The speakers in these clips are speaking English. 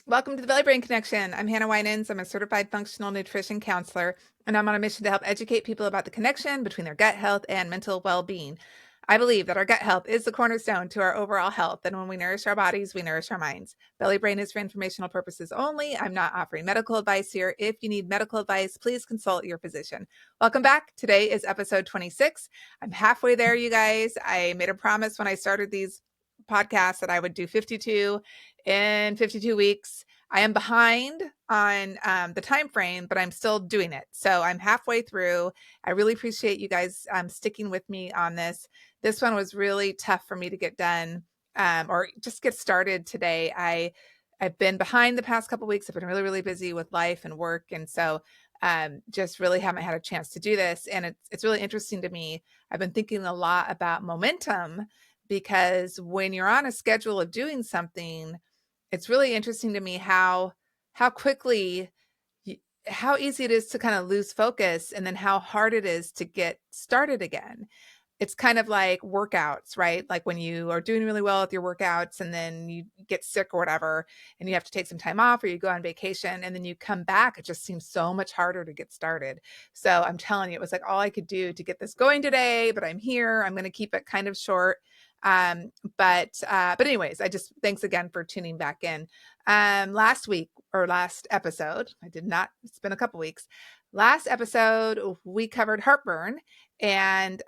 Welcome to the Belly Brain Connection. I'm Hannah Winans. I'm a certified functional nutrition counselor, and I'm on a mission to help educate people about the connection between their gut health and mental well-being. I believe that our gut health is the cornerstone to our overall health, and when we nourish our bodies, we nourish our minds. Belly Brain is for informational purposes only. I'm not offering medical advice here. If you need medical advice, please consult your physician. Welcome back. Today is episode 26. I'm halfway there, you guys. I made a promise when I started these podcasts that I would do 52 in 52 weeks. I am behind on the time frame, but I'm still doing it. So I'm halfway through. I really appreciate you guys sticking with me on this. This one was really tough for me to get done or just get started today. I've been behind the past couple of weeks. I've been really, really busy with life and work. And so just really haven't had a chance to do this. And it's really interesting to me. I've been thinking a lot about momentum because when you're on a schedule of doing something, it's really interesting to me how quickly how easy it is to kind of lose focus and then how hard it is to get started again. It's kind of like workouts, right? Like when you are doing really well with your workouts and then you get sick or whatever, and you have to take some time off or you go on vacation and then you come back, it just seems so much harder to get started. So I'm telling you, it was like all I could do to get this going today, but I'm here. I'm going to keep it kind of short. But anyways, thanks again for tuning back in. Last week or last episode, it's been a couple weeks. Last episode, we covered heartburn and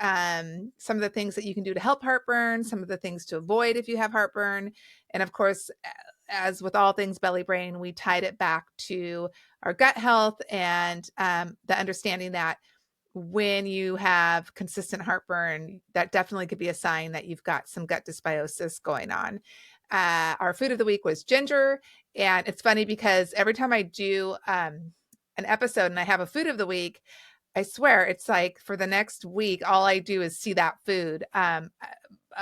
some of the things that you can do to help heartburn, some of the things to avoid if you have heartburn. And of course, as with all things belly brain, we tied it back to our gut health and the understanding that when you have consistent heartburn, that definitely could be a sign that you've got some gut dysbiosis going on. Our food of the week was ginger. And it's funny because every time I do an episode and I have a food of the week, I swear it's like for the next week, all I do is see that food. A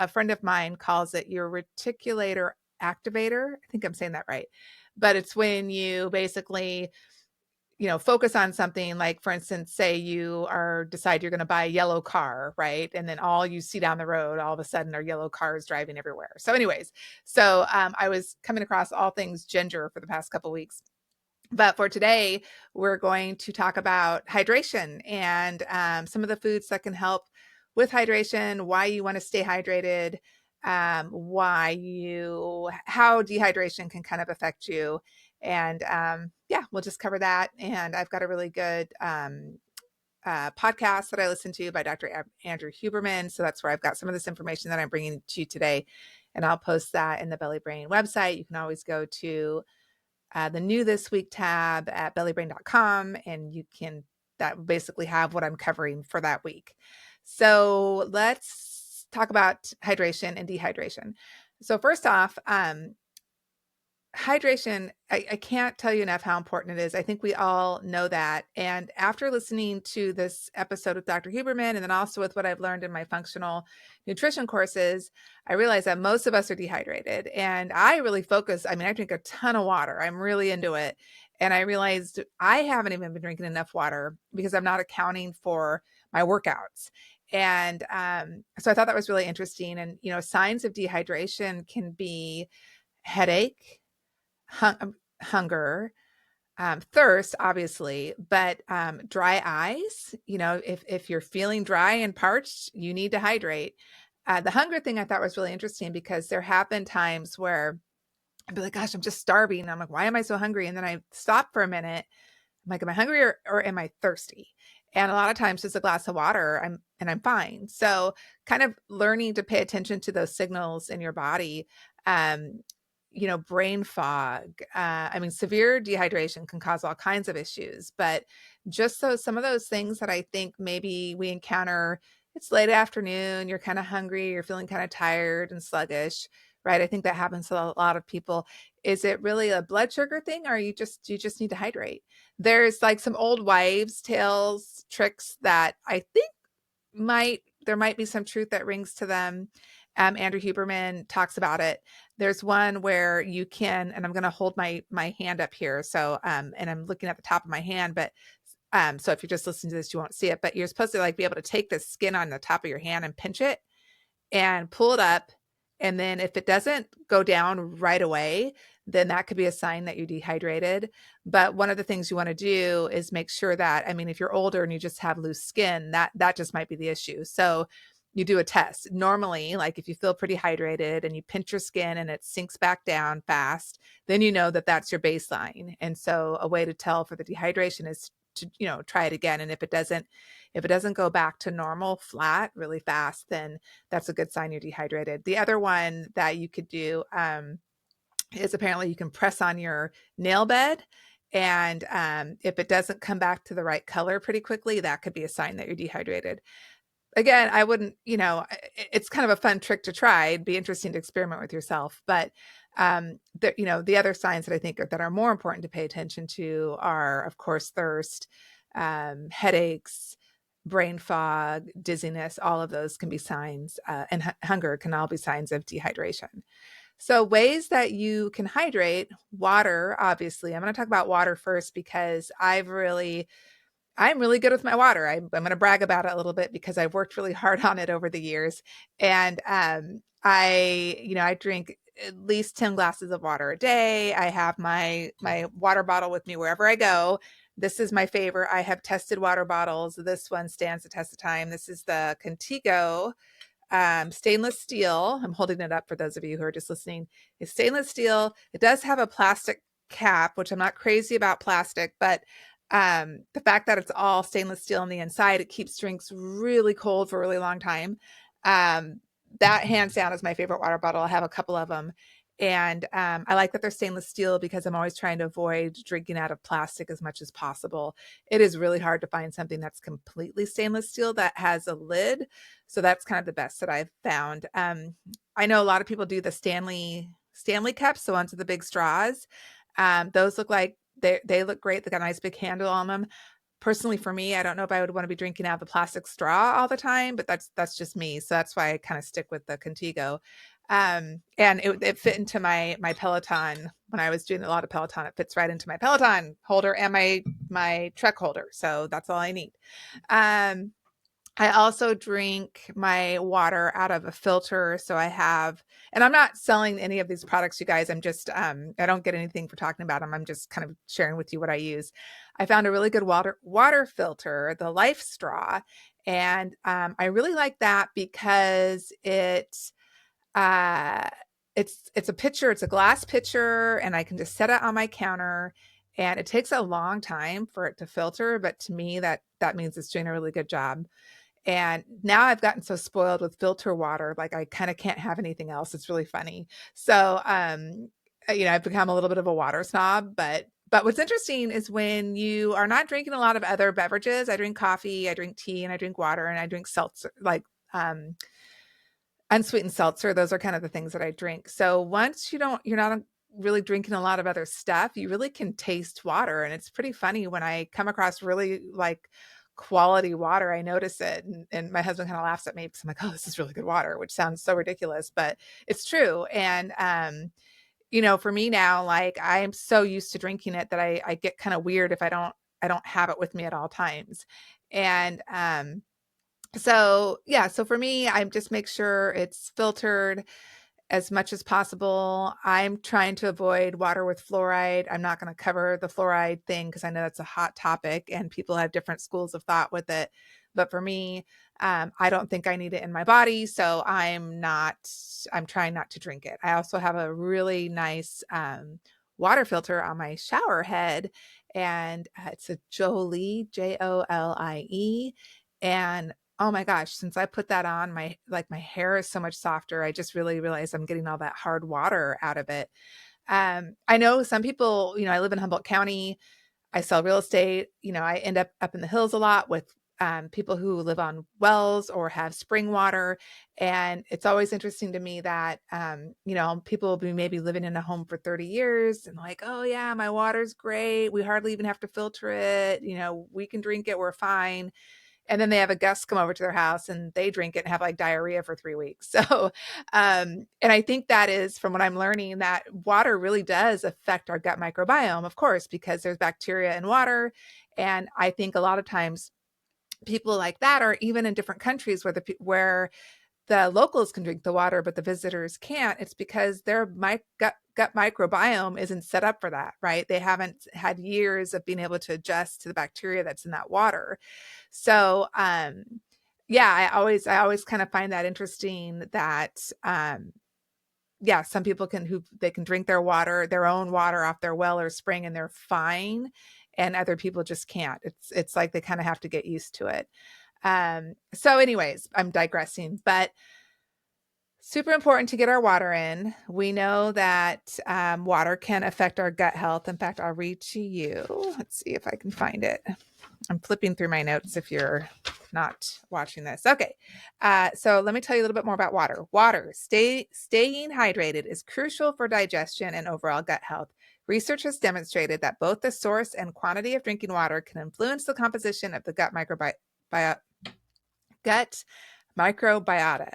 friend of mine calls it your reticulator activator. I think I'm saying that right. But it's when you basically focus on something, like for instance, say you decide you're going to buy a yellow car, right? And then all you see down the road all of a sudden are yellow cars driving everywhere. So anyways, I was coming across all things ginger for the past couple of weeks. But for today, we're going to talk about hydration and some of the foods that can help with hydration, why you want to stay hydrated, how dehydration can kind of affect you. And we'll just cover that. And I've got a really good podcast that I listen to by Dr. Andrew Huberman. So that's where I've got some of this information that I'm bringing to you today. And I'll post that in the Belly Brain website. You can always go to the new this week tab at bellybrain.com, and that will basically have what I'm covering for that week. So let's talk about hydration and dehydration. So first off, hydration, I can't tell you enough how important it is. I think we all know that. And after listening to this episode with Dr. Huberman, and then also with what I've learned in my functional nutrition courses, I realized that most of us are dehydrated. And I really focus, I drink a ton of water. I'm really into it. And I realized I haven't even been drinking enough water because I'm not accounting for my workouts. And so I thought that was really interesting. And, signs of dehydration can be headache, hunger, thirst, obviously, but dry eyes. If you're feeling dry and parched, you need to hydrate. The hunger thing I thought was really interesting because there have been times where I'd be like, gosh, I'm just starving. And I'm like, why am I so hungry? And then I stop for a minute. I'm like, am I hungry or am I thirsty? And a lot of times just a glass of water, I'm fine. So kind of learning to pay attention to those signals in your body. Brain fog. Severe dehydration can cause all kinds of issues, but just some of those things that I think maybe we encounter, it's late afternoon, you're kind of hungry, you're feeling kind of tired and sluggish, right? I think that happens to a lot of people. Is it really a blood sugar thing, or you just need to hydrate? There's like some old wives' tales, tricks that I think there might be some truth that rings to them. Andrew Huberman talks about it. There's one where you can, and I'm going to hold my hand up here. So, and I'm looking at the top of my hand, but so if you're just listening to this, you won't see it, but you're supposed to be able to take the skin on the top of your hand and pinch it and pull it up. And then if it doesn't go down right away, then that could be a sign that you're dehydrated. But one of the things you want to do is make sure that, I mean, if you're older and you just have loose skin, that just might be the issue. So you do a test. Normally, like if you feel pretty hydrated and you pinch your skin and it sinks back down fast, then you know that that's your baseline. And so a way to tell for the dehydration is to, try it again. And if it doesn't go back to normal flat really fast, then that's a good sign you're dehydrated. The other one that you could do is apparently you can press on your nail bed. And if it doesn't come back to the right color pretty quickly, that could be a sign that you're dehydrated. Again, I wouldn't, it's kind of a fun trick to try. It'd be interesting to experiment with yourself. But the other signs that I think that are more important to pay attention to are, of course, thirst, headaches, brain fog, dizziness. All of those can be signs, and hunger can all be signs of dehydration. So ways that you can hydrate: water, obviously. I'm going to talk about water first because I'm really good with my water. I'm going to brag about it a little bit because I've worked really hard on it over the years. And I drink at least 10 glasses of water a day. I have my water bottle with me wherever I go. This is my favorite. I have tested water bottles. This one stands the test of time. This is the Contigo stainless steel. I'm holding it up for those of you who are just listening. It's stainless steel. It does have a plastic cap, which I'm not crazy about plastic, but the fact that it's all stainless steel on the inside, it keeps drinks really cold for a really long time. That hands down is my favorite water bottle. I have a couple of them. And I like that they're stainless steel because I'm always trying to avoid drinking out of plastic as much as possible. It is really hard to find something that's completely stainless steel that has a lid. So that's kind of the best that I've found. I know a lot of people do the Stanley cups, the ones with the big straws. Those look like they look great. They got a nice big handle on them. Personally, for me, I don't know if I would want to be drinking out of the plastic straw all the time, but that's just me. So that's why I kind of stick with the Contigo. And it fit into my Peloton when I was doing a lot of Peloton. It fits right into my Peloton holder and my Trek holder. So that's all I need. I also drink my water out of a filter. So and I'm not selling any of these products, you guys. I'm just, I don't get anything for talking about them. I'm just kind of sharing with you what I use. I found a really good water filter, the Life Straw. And I really like that because uh, it's a pitcher, it's a glass pitcher, and I can just set it on my counter. And it takes a long time for it to filter, but to me, that means it's doing a really good job. And now I've gotten so spoiled with filter water, like I kind of can't have anything else. It's really funny. So, I've become a little bit of a water snob, but what's interesting is when you are not drinking a lot of other beverages. I drink coffee, I drink tea, and I drink water, and I drink seltzer, like unsweetened seltzer. Those are kind of the things that I drink. So once you're not really drinking a lot of other stuff, you really can taste water. And it's pretty funny when I come across really like quality water, I notice it. And my husband kind of laughs at me because I'm like, oh, this is really good water, which sounds so ridiculous, but it's true. And, for me now, like I'm so used to drinking it that I get kind of weird if I don't have it with me at all times. And, so for me, I just make sure it's filtered as much as possible. I'm trying to avoid water with fluoride. I'm not going to cover the fluoride thing because I know that's a hot topic and people have different schools of thought with it. But for me, I don't think I need it in my body. So I'm trying not to drink it. I also have a really nice water filter on my shower head, and it's a Jolie, Jolie. And oh my gosh, since I put that on, my hair is so much softer. I just really realized I'm getting all that hard water out of it. I know some people, I live in Humboldt County. I sell real estate. I end up in the hills a lot with people who live on wells or have spring water. And it's always interesting to me that, people will be maybe living in a home for 30 years and like, oh yeah, my water's great. We hardly even have to filter it. We can drink it. We're fine. And then they have a guest come over to their house and they drink it and have like diarrhea for 3 weeks. So, and I think that is from what I'm learning that water really does affect our gut microbiome, of course, because there's bacteria in water. And I think a lot of times people like that are even in different countries where the locals can drink the water, but the visitors can't, it's because their gut microbiome isn't set up for that, right? They haven't had years of being able to adjust to the bacteria that's in that water. So, yeah, I always kind of find that interesting that, yeah, some people they can drink their own water off their well or spring and they're fine. And other people just can't. It's like they kind of have to get used to it. So anyways, I'm digressing, but super important to get our water in. We know that water can affect our gut health. In fact, I'll read to you. Let's see if I can find it. I'm flipping through my notes if you're not watching this. Okay. So let me tell you a little bit more about water. Staying hydrated is crucial for digestion and overall gut health. Research has demonstrated that both the source and quantity of drinking water can influence the composition of the gut microbiota,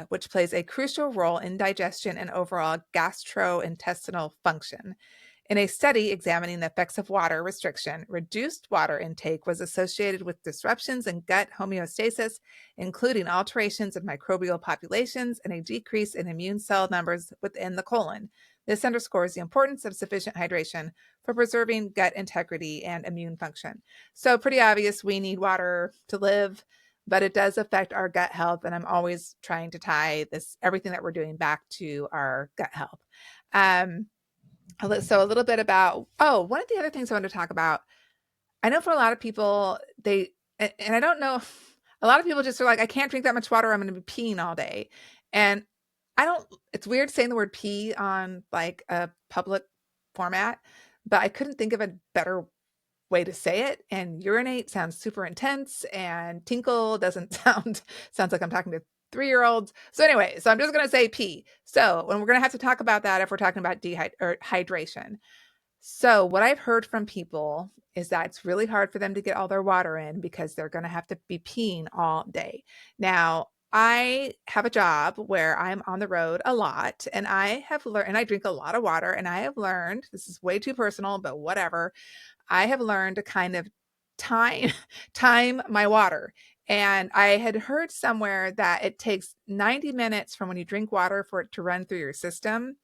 which plays a crucial role in digestion and overall gastrointestinal function. In a study examining the effects of water restriction, reduced water intake was associated with disruptions in gut homeostasis, including alterations in microbial populations and a decrease in immune cell numbers within the colon. This underscores the importance of sufficient hydration for preserving gut integrity and immune function. So, pretty obvious we need water to live, but it does affect our gut health. And I'm always trying to tie everything that we're doing back to our gut health. So a little bit about, one of the other things I want to talk about, I know for a lot of people, and I don't know, a lot of people just are like, I can't drink that much water. I'm going to be peeing all day. And it's weird saying the word pee on like a public format, but I couldn't think of a better way to say it. And urinate sounds super intense, and tinkle doesn't sounds like I'm talking to 3-year-olds. So anyway, I'm just going to say pee. So when we're going to have to talk about that if we're talking about hydration. So what I've heard from people is that it's really hard for them to get all their water in because they're going to have to be peeing all day. Now, I have a job where I'm on the road a lot, and I have learned, and I drink a lot of water, and I have learned, this is way too personal, but whatever, I have learned to kind of time time my water. And I had heard somewhere that it takes 90 minutes from when you drink water for it to run through your system.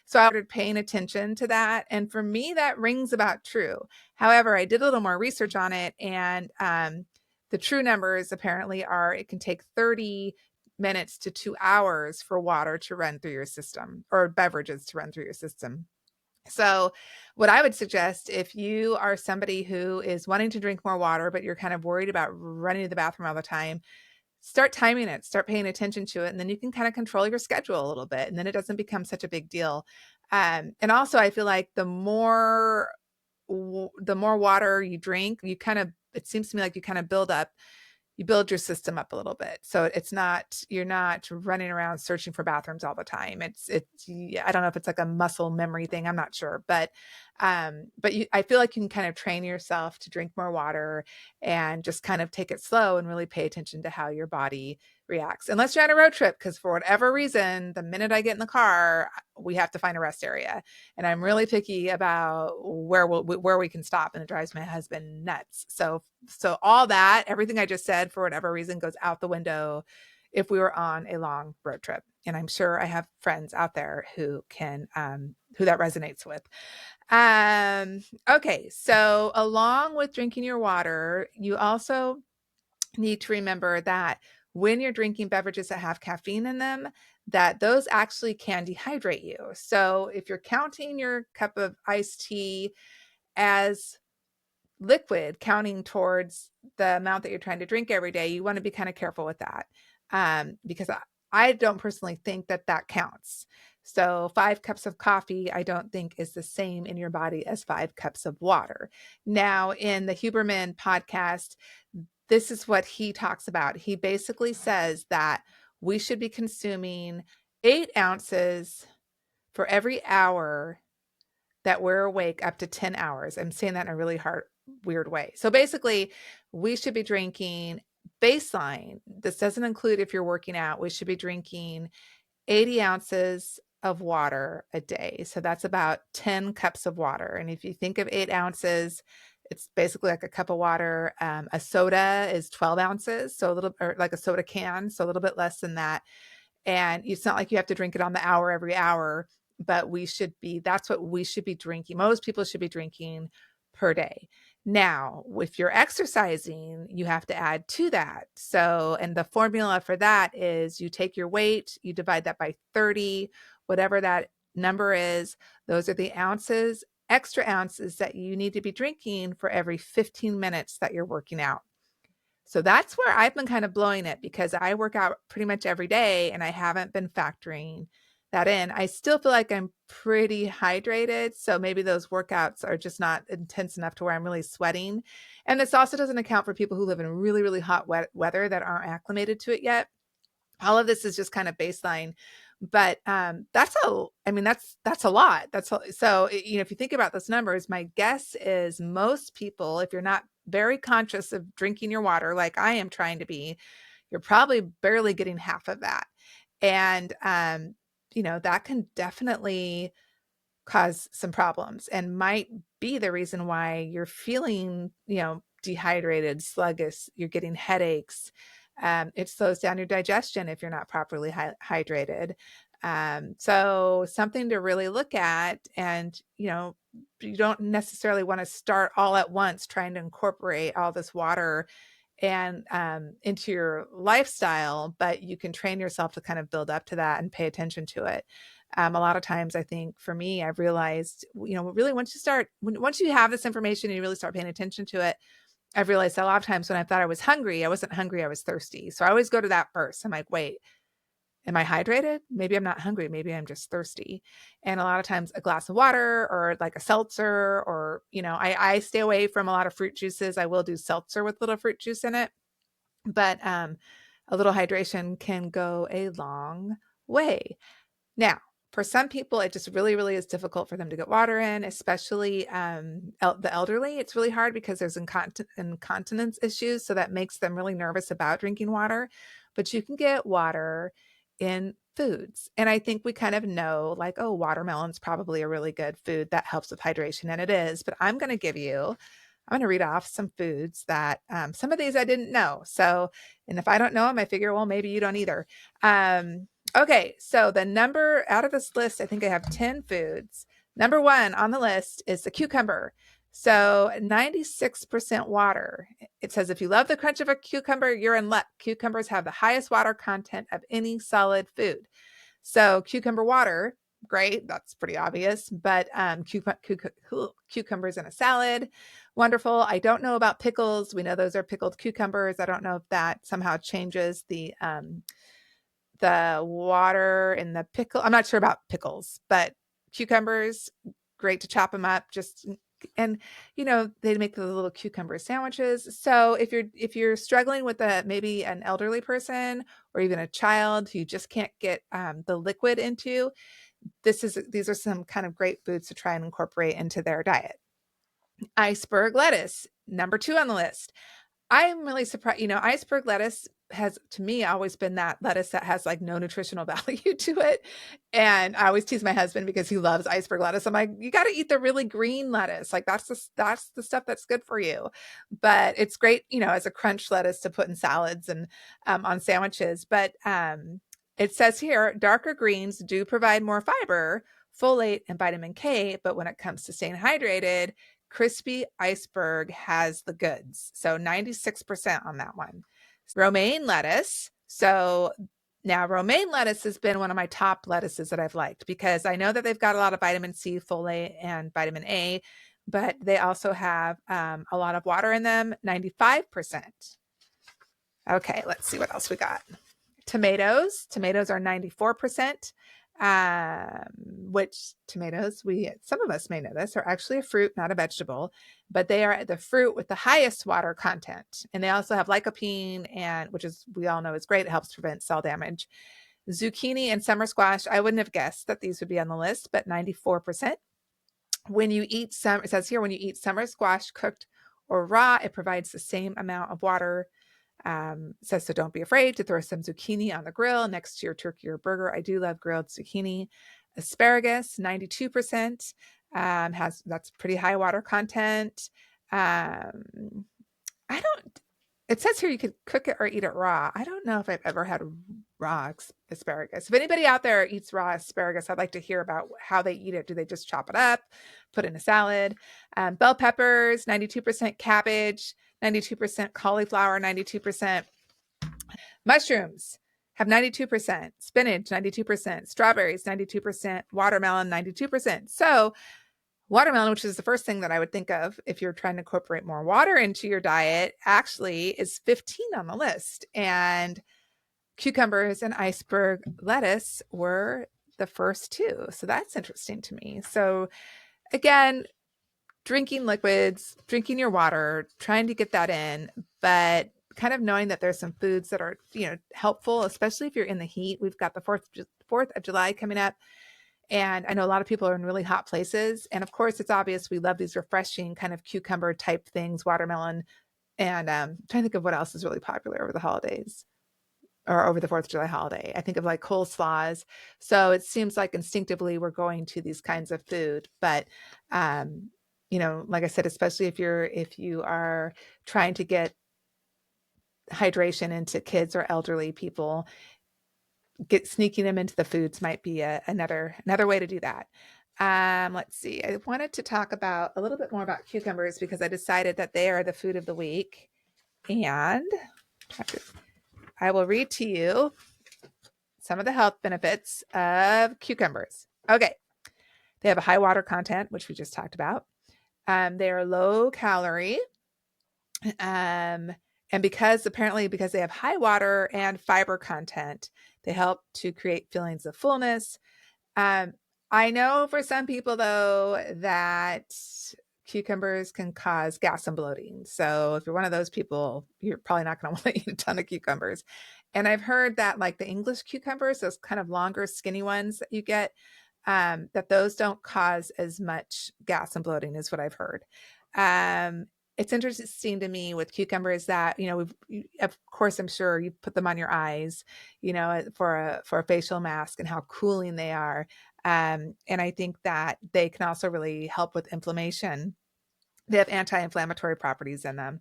So I started paying attention to that. And for me, that rings about true. However, I did a little more research on it. And the true numbers apparently are it can take 30 minutes to 2 hours for water to run through your system, or beverages to run through your system. So what I would suggest, if you are somebody who is wanting to drink more water, but you're kind of worried about running to the bathroom all the time, start timing it, start paying attention to it, and then you can kind of control your schedule a little bit, and then it doesn't become such a big deal. And also, I feel like the more water you drink, it seems to me like you build your system up a little bit. So you're not running around searching for bathrooms all the time. I don't know if it's like a muscle memory thing. I'm not sure, but I feel like you can kind of train yourself to drink more water and just kind of take it slow and really pay attention to how your body reacts. Unless you're on a road trip, because for whatever reason, the minute I get in the car, we have to find a rest area. And I'm really picky about where we can stop, and it drives my husband nuts. So all that, everything I just said, for whatever reason, goes out the window if we were on a long road trip. And I'm sure I have friends out there who that resonates with. Okay. So along with drinking your water, you also need to remember that when you're drinking beverages that have caffeine in them, that those actually can dehydrate you. So if you're counting your cup of iced tea as liquid, counting towards the amount that you're trying to drink every day, you want to be kind of careful with that, because I don't personally think that counts. So 5 cups of coffee, I don't think is the same in your body as 5 cups of water. Now, in the Huberman podcast, this is what he talks about. He basically says that we should be consuming 8 ounces for every hour that we're awake, up to 10 hours. I'm saying that in a really weird way. So basically, we should be drinking baseline. This doesn't include if you're working out. We should be drinking 80 ounces of water a day. So that's about 10 cups of water. And if you think of 8 ounces, it's basically like a cup of water. A soda is 12 ounces. So or like a soda can. So a little bit less than that. And it's not like you have to drink it on the hour every hour, but that's what we should be drinking. Most people should be drinking per day. Now, if you're exercising, you have to add to that. So, and the formula for that is you take your weight, you divide that by 30, whatever that number is, those are the ounces, extra ounces that you need to be drinking for every 15 minutes that you're working out. So that's where I've been kind of blowing it because I work out pretty much every day and I haven't been factoring that in. I still feel like I'm pretty hydrated. So maybe those workouts are just not intense enough to where I'm really sweating. And this also doesn't account for people who live in really, really hot weather that aren't acclimated to it yet. All of this is just kind of baseline, but that's a lot. So if you think about those numbers, my guess is most people, if you're not very conscious of drinking your water like I am trying to be, you're probably barely getting half of that. And that can definitely cause some problems and might be the reason why you're feeling, dehydrated, sluggish, you're getting headaches. It slows down your digestion if you're not properly hydrated. So something to really look at, and, you don't necessarily want to start all at once trying to incorporate all this water and into your lifestyle, but you can train yourself to kind of build up to that and pay attention to it. A lot of times, I think for me, I've realized, really once you have this information and you really start paying attention to it, I've realized a lot of times when I thought I was hungry, I wasn't hungry, I was thirsty. So I always go to that first. I'm like, wait, am I hydrated? Maybe I'm not hungry. Maybe I'm just thirsty. And a lot of times a glass of water or like a seltzer, or, I stay away from a lot of fruit juices. I will do seltzer with little fruit juice in it, but a little hydration can go a long way. Now, for some people, it just really, really is difficult for them to get water in, especially the elderly. It's really hard because there's incontinence issues. So that makes them really nervous about drinking water. But you can get water in foods. And I think we kind of know, like, oh, watermelon's probably a really good food that helps with hydration. And it is. But I'm going to read off some foods that some of these I didn't know. So, and if I don't know them, I figure, well, maybe you don't either. Okay, so the number out of this list, I think I have 10 foods. Number 1 on the list is the cucumber. So 96% water. It says if you love the crunch of a cucumber, you're in luck. Cucumbers have the highest water content of any solid food. So cucumber water, great. That's pretty obvious. But cucumbers in a salad, wonderful. I don't know about pickles. We know those are pickled cucumbers. I don't know if that somehow changes the water in the pickle. I'm not sure about pickles, but cucumbers, great to chop them up. And they make the little cucumber sandwiches. So if you're struggling with maybe an elderly person or even a child who just can't get the liquid into, these are some kind of great foods to try and incorporate into their diet. Iceberg lettuce, number 2 on the list. I'm really surprised. Iceberg lettuce has, to me, always been that lettuce that has like no nutritional value to it. And I always tease my husband because he loves iceberg lettuce. I'm like, you got to eat the really green lettuce. Like that's the stuff that's good for you. But it's great, as a crunch lettuce to put in salads and on sandwiches. But it says here, darker greens do provide more fiber, folate, and vitamin K. But when it comes to staying hydrated, crispy iceberg has the goods. So 96% on that one. Romaine lettuce. So now romaine lettuce has been one of my top lettuces that I've liked because I know that they've got a lot of vitamin C, folate, and vitamin A, but they also have a lot of water in them, 95%. Okay, let's see what else we got. Tomatoes are 94%. Which tomatoes, some of us may know this, are actually a fruit, not a vegetable, but they are the fruit with the highest water content. And they also have lycopene, which we all know is great. It helps prevent cell damage. Zucchini and summer squash, I wouldn't have guessed that these would be on the list, but 94%. It says here, when you eat summer squash cooked or raw, it provides the same amount of water. Says, so don't be afraid to throw some zucchini on the grill next to your turkey or burger. I do love grilled zucchini. Asparagus, 92%, that's pretty high water content. It says here you could cook it or eat it raw. I don't know if I've ever had raw asparagus. If anybody out there eats raw asparagus, I'd like to hear about how they eat it. Do they just chop it up, put it in a salad? Bell peppers, 92% cabbage, 92% cauliflower, 92% mushrooms have 92%, spinach, 92%, strawberries, 92%, watermelon, 92%. So watermelon, which is the first thing that I would think of if you're trying to incorporate more water into your diet, actually is 15 on the list. And cucumbers and iceberg lettuce were the first two. So that's interesting to me. So again, drinking liquids, drinking your water, trying to get that in, but kind of knowing that there's some foods that are, helpful, especially if you're in the heat. We've got the 4th of July coming up. And I know a lot of people are in really hot places. And of course, it's obvious we love these refreshing kind of cucumber type things, watermelon. And trying to think of what else is really popular over the holidays or over the 4th of July holiday. I think of like coleslaws. So it seems like instinctively we're going to these kinds of food. But, like I said, especially if you are trying to get hydration into kids or elderly people, sneaking them into the foods might be another way to do that. Let's see. I wanted to talk about a little bit more about cucumbers because I decided that they are the food of the week. And I will read to you some of the health benefits of cucumbers. Okay. They have a high water content, which we just talked about. They are low calorie. And because they have high water and fiber content, they help to create feelings of fullness. I know for some people, though, that cucumbers can cause gas and bloating. So if you're one of those people, you're probably not going to want to eat a ton of cucumbers. And I've heard that like the English cucumbers, those kind of longer, skinny ones that you get, that those don't cause as much gas and bloating is what I've heard. It's interesting to me with cucumbers that, of course, I'm sure you put them on your eyes, for a facial mask and how cooling they are. And I think that they can also really help with inflammation. They have anti-inflammatory properties in them.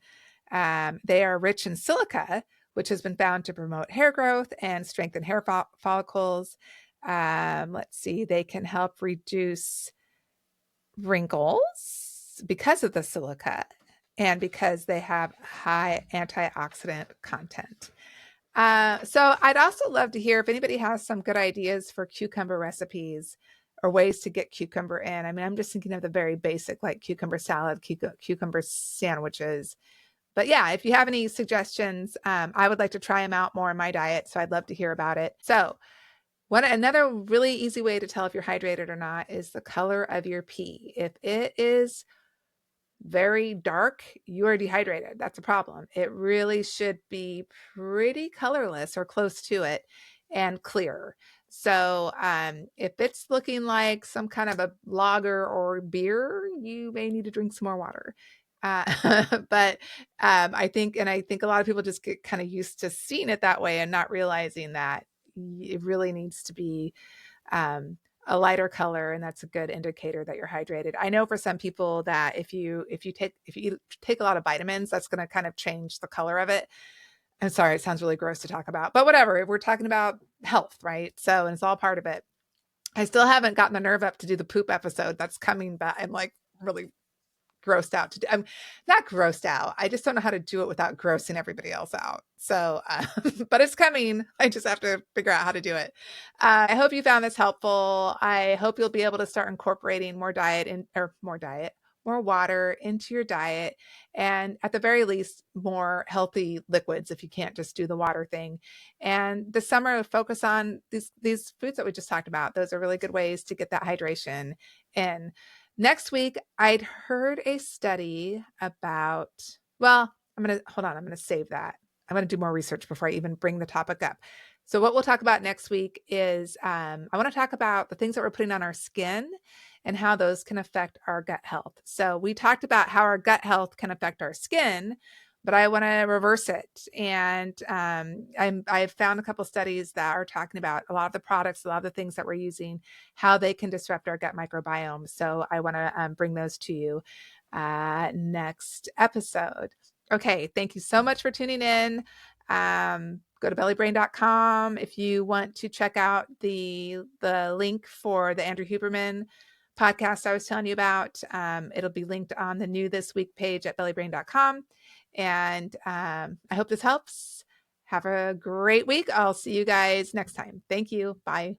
They are rich in silica, which has been found to promote hair growth and strengthen hair follicles. Let's see, they can help reduce wrinkles because of the silica and because they have high antioxidant content. So I'd also love to hear if anybody has some good ideas for cucumber recipes or ways to get cucumber in. I mean, I'm just thinking of the very basic, like cucumber salad, cucumber sandwiches. But yeah, if you have any suggestions, I would like to try them out more in my diet. So I'd love to hear about it. So another really easy way to tell if you're hydrated or not is the color of your pee. If it is very dark, you are dehydrated. That's a problem. It really should be pretty colorless or close to it and clear. So if it's looking like some kind of a lager or beer, you may need to drink some more water. But I think a lot of people just get kind of used to seeing it that way and not realizing that it really needs to be a lighter color, and that's a good indicator that you're hydrated. I know for some people that if you take a lot of vitamins, that's going to kind of change the color of it. I'm sorry, it sounds really gross to talk about, but whatever. We're talking about health, right? So, and it's all part of it. I still haven't gotten the nerve up to do the poop episode. That's coming back. I'm like really grossed out to do. I'm not grossed out. I just don't know how to do it without grossing everybody else out. So, but it's coming. I just have to figure out how to do it. I hope you found this helpful. I hope you'll be able to start incorporating more water into your diet, and at the very least, more healthy liquids if you can't just do the water thing. And this summer, focus on these foods that we just talked about. Those are really good ways to get that hydration in. Next week, I'd heard a study about, I'm going to save that. I'm going to do more research before I even bring the topic up. So what we'll talk about next week is I want to talk about the things that we're putting on our skin and how those can affect our gut health. So we talked about how our gut health can affect our skin, but I want to reverse it. And I've found a couple studies that are talking about a lot of the products, a lot of the things that we're using, how they can disrupt our gut microbiome. So I want to bring those to you next episode. Okay, thank you so much for tuning in. Go to bellybrain.com if you want to check out the link for the Andrew Huberman podcast I was telling you about. It'll be linked on the new this week page at bellybrain.com. And I hope this helps. Have a great week. I'll see you guys next time. Thank you. Bye.